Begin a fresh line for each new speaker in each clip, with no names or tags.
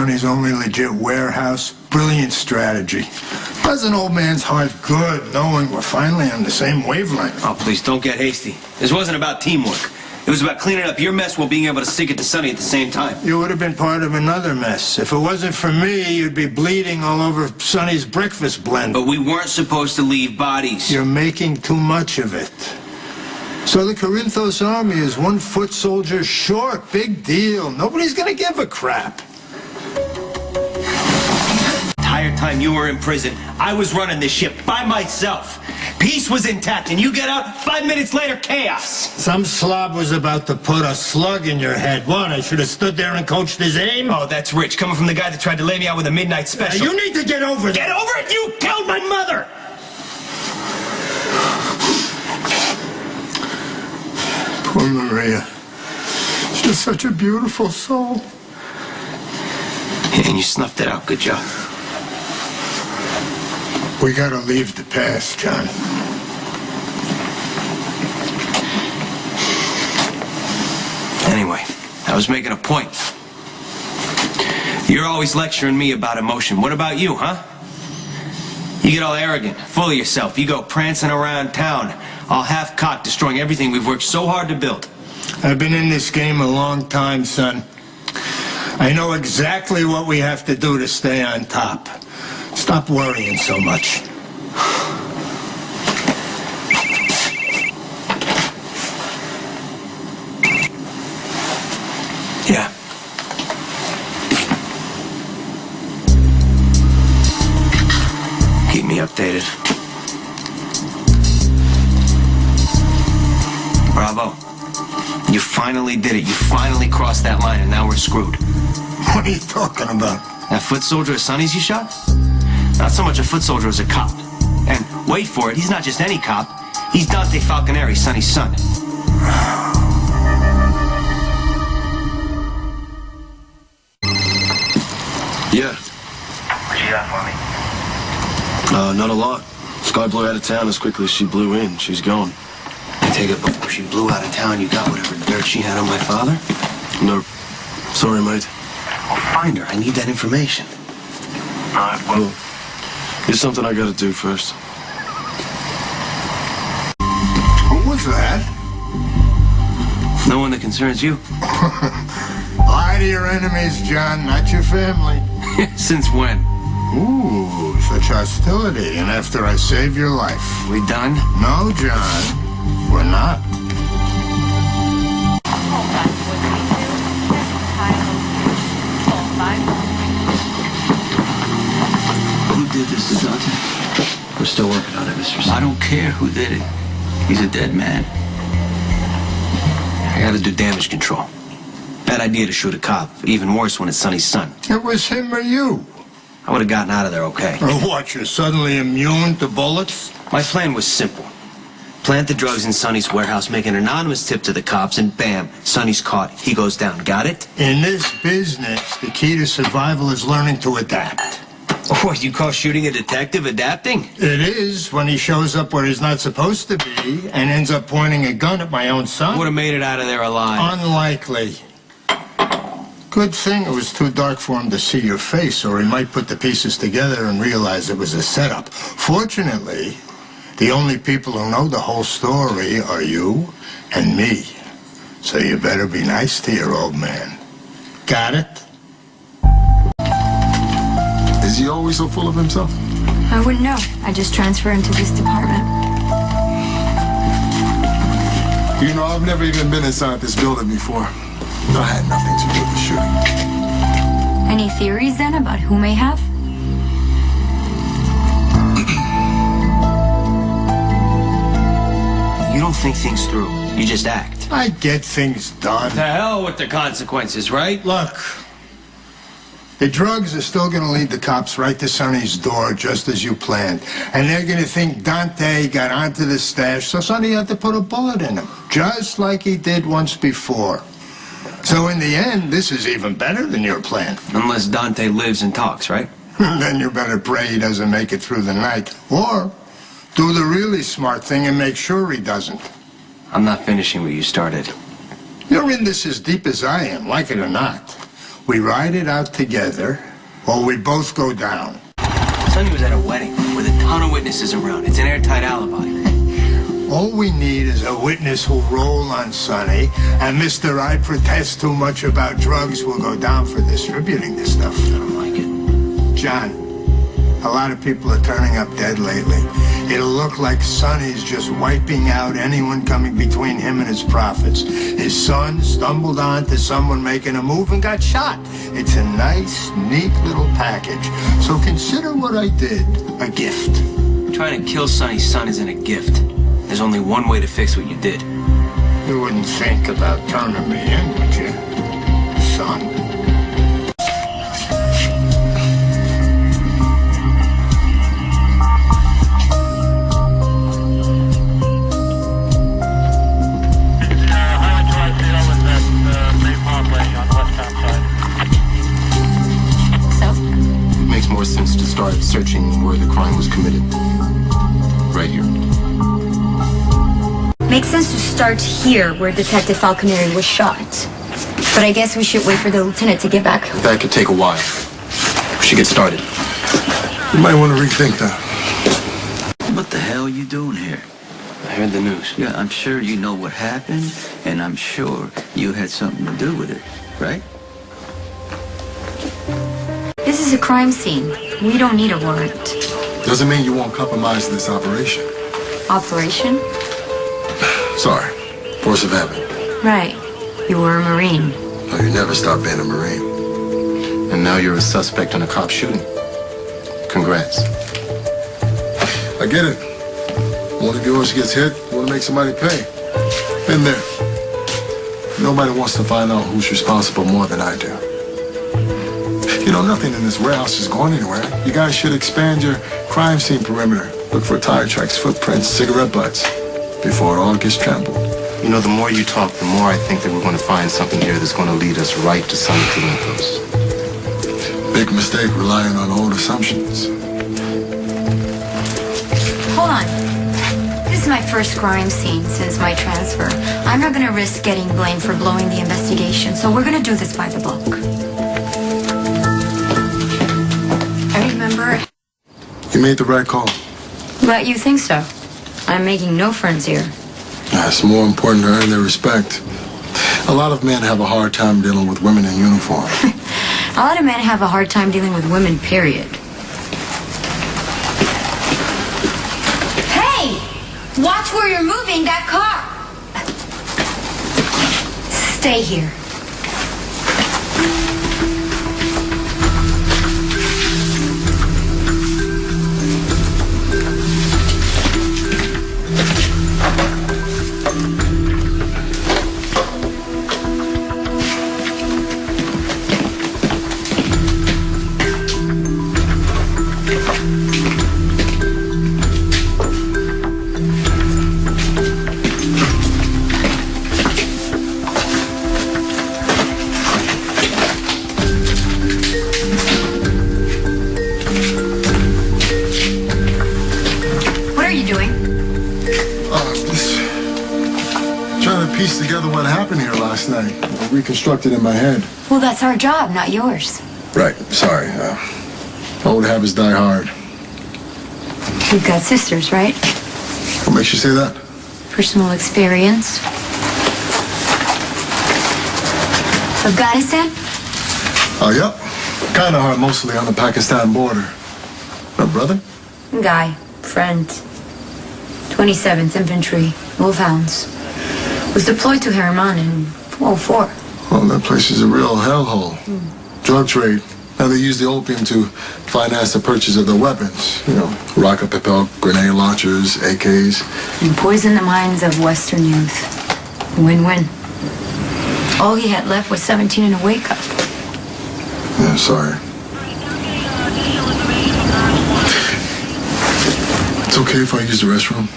His only legit warehouse. Brilliant strategy. Does an old man's heart good knowing we're finally on the same wavelength.
Oh, please, don't get hasty. This wasn't about teamwork. It was about cleaning up your mess while being able to stick it to Sonny at the same time.
You would have been part of another mess. If it wasn't for me, you'd be bleeding all over Sonny's breakfast blend.
But we weren't supposed to leave bodies.
You're making too much of it. So the Corinthos army is 1 foot soldier short. Big deal. Nobody's gonna give a crap.
The entire time you were in prison, I was running this ship by myself. Peace was intact, and you get out, 5 minutes later, chaos.
Some slob was about to put a slug in your head. What, I should have stood there and coached his aim?
Oh, that's rich, coming from the guy that tried to lay me out with a midnight special.
You need to get over that.
Get over it? You killed my mother!
Poor Maria. She's such a beautiful soul.
And you snuffed it out. Good job.
We gotta leave the past, John.
Anyway, I was making a point. You're always lecturing me about emotion. What about you, huh? You get all arrogant, full of yourself. You go prancing around town, all half-cocked, destroying everything we've worked so hard to build.
I've been in this game a long time, son. I know exactly what we have to do to stay on top. Stop worrying so much.
Yeah. Keep me updated. Bravo. You finally did it. You finally crossed that line, and now we're screwed.
What are you talking about?
That foot soldier of Sonny's you shot? Not so much a foot soldier as a cop. And wait for it, he's not just any cop. He's Dante Falconeri, Sonny's son.
Yeah.
What you got for me?
Not a lot. Sky blew out of town as quickly as she blew in. She's gone.
I take it before she blew out of town, you got whatever dirt she had on my father?
Nope. Sorry, mate.
Well, find her. I need that information.
All right, well,
Here's something I gotta do first.
Who was that?
No one that concerns you.
Lie to your enemies, John, not your family.
Since when?
Ooh, such hostility, and after I save your life.
We done?
No, John, we're not.
Who did this to Dante?
We're still working on it, Mr. Son.
I don't care who did it. He's a dead man.
I gotta do damage control. Bad idea to shoot a cop. Even worse when it's Sonny's son.
It was him or you.
I would have gotten out of there okay.
Or what, you're suddenly immune to bullets?
My plan was simple. Plant the drugs in Sonny's warehouse, make an anonymous tip to the cops, and bam, Sonny's caught. He goes down. Got it?
In this business, the key to survival is learning to adapt.
What, you call shooting a detective adapting?
It is when he shows up where he's not supposed to be and ends up pointing a gun at my own son.
Would have made it out of there alive.
Unlikely. Good thing it was too dark for him to see your face, or he might put the pieces together and realize it was a setup. Fortunately, the only people who know the whole story are you and me. So you better be nice to your old man. Got it?
Is he always so full of himself?
I wouldn't know. I just transferred into this department.
You know, I've never even been inside this building before. I had nothing to do with the shooting.
Any theories then about who may have?
You don't think things through. You just act.
I get things done.
To hell with the consequences, right?
Look, the drugs are still going to lead the cops right to Sonny's door, just as you planned. And they're going to think Dante got onto the stash, so Sonny had to put a bullet in him, just like he did once before. So in the end, this is even better than your plan.
Unless Dante lives and talks, right?
Then you better pray he doesn't make it through the night. Or do the really smart thing and make sure he doesn't.
I'm not finishing what you started.
You're in this as deep as I am, like it or not. We ride it out together, or we both go down.
Sonny was at a wedding with a ton of witnesses around. It's an airtight alibi.
All we need is a witness who'll roll on Sonny, and Mr. I protest too much about drugs will go down for distributing this stuff.
I don't like it.
John, a lot of people are turning up dead lately. It'll look like Sonny's just wiping out anyone coming between him and his profits. His son stumbled onto someone making a move and got shot. It's a nice, neat little package. So consider what I did a gift.
Trying to kill Sonny's son isn't a gift. There's only one way to fix what you did.
You wouldn't think about turning me in, would you, son?
More sense to start searching where the crime was committed. Right here.
Makes sense to start here, where Detective Falconeri was shot. But I guess we should wait for the lieutenant to get back.
That could take a while. We should get started.
You might want to rethink that.
What the hell are you doing here?
I heard the news.
Yeah, I'm sure you know what happened, and I'm sure you had something to do with it, right?
This is a crime scene. We don't need a warrant.
Doesn't mean you won't compromise this operation.
Operation?
Sorry. Force of habit.
Right. You were a Marine.
No, you never stopped being a Marine.
And now you're a suspect in a cop shooting. Congrats.
I get it. One of yours gets hit, you want to make somebody pay. Been there. Nobody wants to find out who's responsible more than I do. You know, nothing in this warehouse is going anywhere. You guys should expand your crime scene perimeter. Look for tire tracks, footprints, cigarette butts, before it all gets trampled.
You know, the more you talk, the more I think that we're going to find something here that's going to lead us right to Sonny Corinthos.
Big mistake relying on old assumptions.
Hold on. This is my first crime scene since my transfer. I'm not gonna risk getting blamed for blowing the investigation, so we're gonna do this by the book. I remember...
You made the right call.
But you think so? I'm making no friends here.
It's more important to earn their respect. A lot of men have a hard time dealing with women in uniform.
A lot of men have a hard time dealing with women, period. Hey! Watch where you're moving that car! Stay here.
Piece together what happened here last night. Reconstructed in my head.
Well, that's our job, not yours.
Right. Sorry. Old habits die hard.
You've got sisters, right?
What makes you say that?
Personal experience. Afghanistan?
Oh, yep. Kind of hard, mostly on the Pakistan border. My brother?
Guy. Friend. 27th Infantry. Wolfhounds. Was deployed to Harriman in 2004.
Well, that place is a real hellhole. Drug trade. Now they use the opium to finance the purchase of their weapons. You know, rocket propelled grenade launchers, AKs.
And poison the minds of Western youth. Win-win. All he had left was 17 and a wake-up.
Yeah, sorry. It's okay if I use the restroom?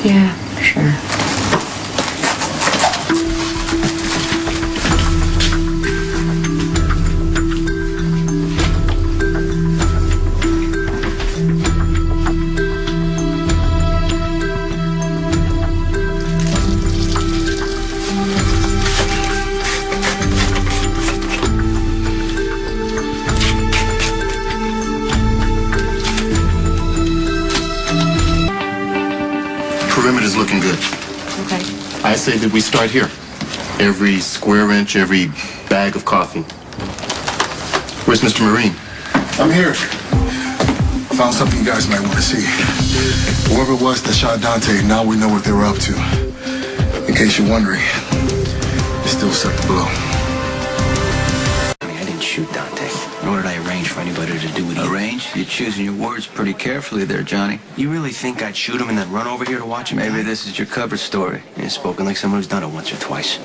Yeah, sure.
Looking good.
Okay.
I say that we start here. Every square inch, every bag of coffee. Where's Mr. Marine?
I'm here. Found something you guys might want to see. Whoever it was that shot Dante, now we know what they were up to. In case you're wondering, they still set the blow.
I didn't shoot Dante, nor did I arrange for anybody to do it.
Arrange? You're choosing your words pretty carefully there, Johnny.
You really think I'd shoot him and then run over here to watch him?
Maybe
die?
this is your cover story.
You're spoken like someone who's done it once or twice.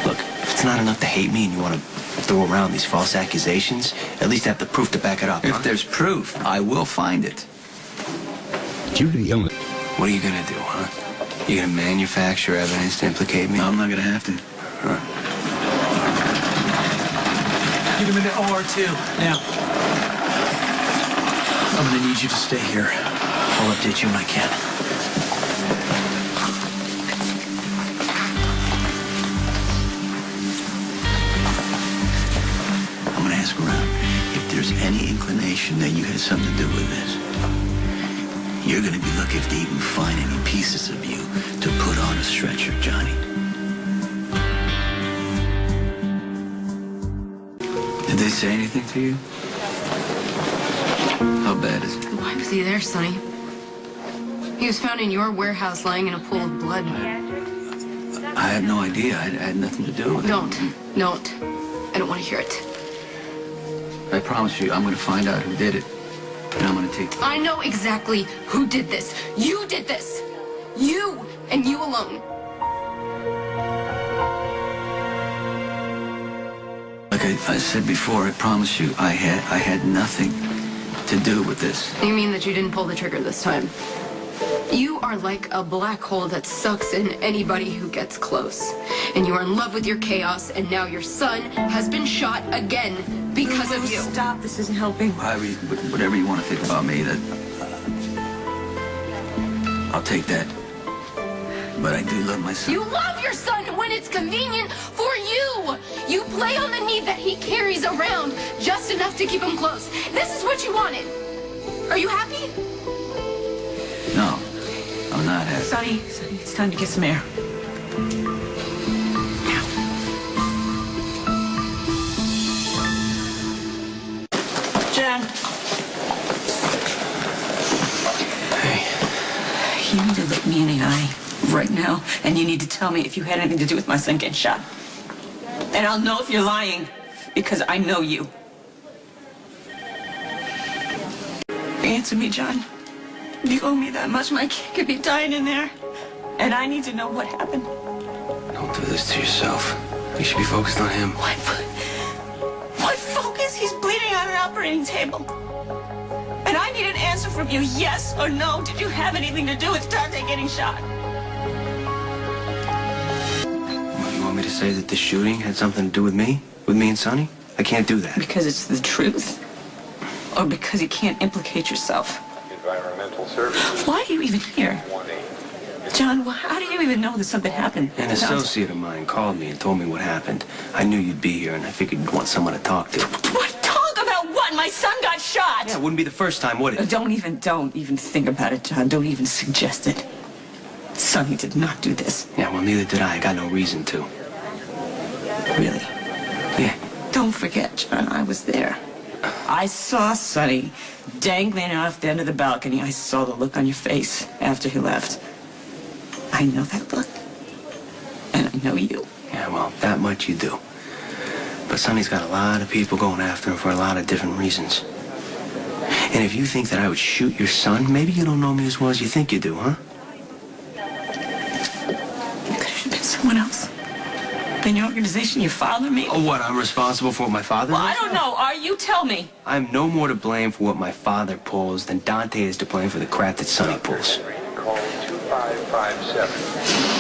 Look, if it's not enough to hate me and you want to throw around these false accusations, at least have the proof to back it up.
If there's proof, I will find it.
What are you gonna do, huh? You gonna manufacture evidence to implicate me?
No, I'm not gonna have to.
Huh.
Get him into OR2, now. I'm gonna need you to stay here. I'll update you when I can.
I'm gonna ask around. If there's any inclination that you had something to do with this, you're gonna be lucky if they even find any pieces of you to put on a stretcher, Johnny. Did they say anything to you? How bad is it?
Why was he there, Sonny? He was found in your warehouse lying in a pool of blood.
I have no idea. I had nothing to do with it.
Don't. I don't want to hear it.
I promise you, I'm gonna find out who did it. And I'm gonna take...
I know exactly who did this. You did this. You and you alone.
Like I said before, I promise you, I had nothing to do with this.
You mean that you didn't pull the trigger this time? You are like a black hole that sucks in anybody who gets close. And you are in love with your chaos, and now your son has been shot again because of you.
Stop, this isn't helping.
Whatever you want to think about me, that... I'll take that. But I do love my son.
You love your son when it's convenient for you. You play on the need that he carries around just enough to keep him close. This is what you wanted. Are you happy?
No, I'm not happy.
Sonny, it's time to get some air. Jan.
Hey.
You need to look me in the eye right now, and you need to tell me if you had anything to do with my son getting shot. And I'll know if you're lying, because I know you. Answer me, John. You owe me that much. My kid could be dying in there. And I need to know what happened.
Don't do this to yourself. You should be focused on him.
What focus? He's bleeding on an operating table. And I need an answer from you, yes or no. Did you have anything to do with Dante getting shot?
What, you want me to say that the shooting had something to do with me? With me and Sonny? I can't do that.
Because it's the truth? Or because you can't implicate yourself?
Environmental services.
Why are you even here? John, how do you even know that something happened?
An associate of mine called me and told me what happened. I knew you'd be here, and I figured you'd want someone to talk to.
What? Talk about what? My son got shot!
Yeah, it wouldn't be the first time, would it?
Don't even think about it, John. Don't even suggest it. Sonny did not do this.
Yeah, well, neither did I. I got no reason to.
Really?
Yeah.
Don't forget, John, I was there. I saw Sonny dangling off the end of the balcony. I saw the look on your face after he left. I know that look. And I know you.
Yeah, well, that much you do. But Sonny's got a lot of people going after him for a lot of different reasons. And if you think that I would shoot your son, maybe you don't know me as well as you think you do, huh?
It could have been someone else. In your organization, your father, maybe?
Oh, what, I'm responsible for what my father
Well,
does?
I don't know. Are you? Tell me.
I'm no more to blame for what my father pulls than Dante is to blame for the crap that Sonny pulls.
Call 2557.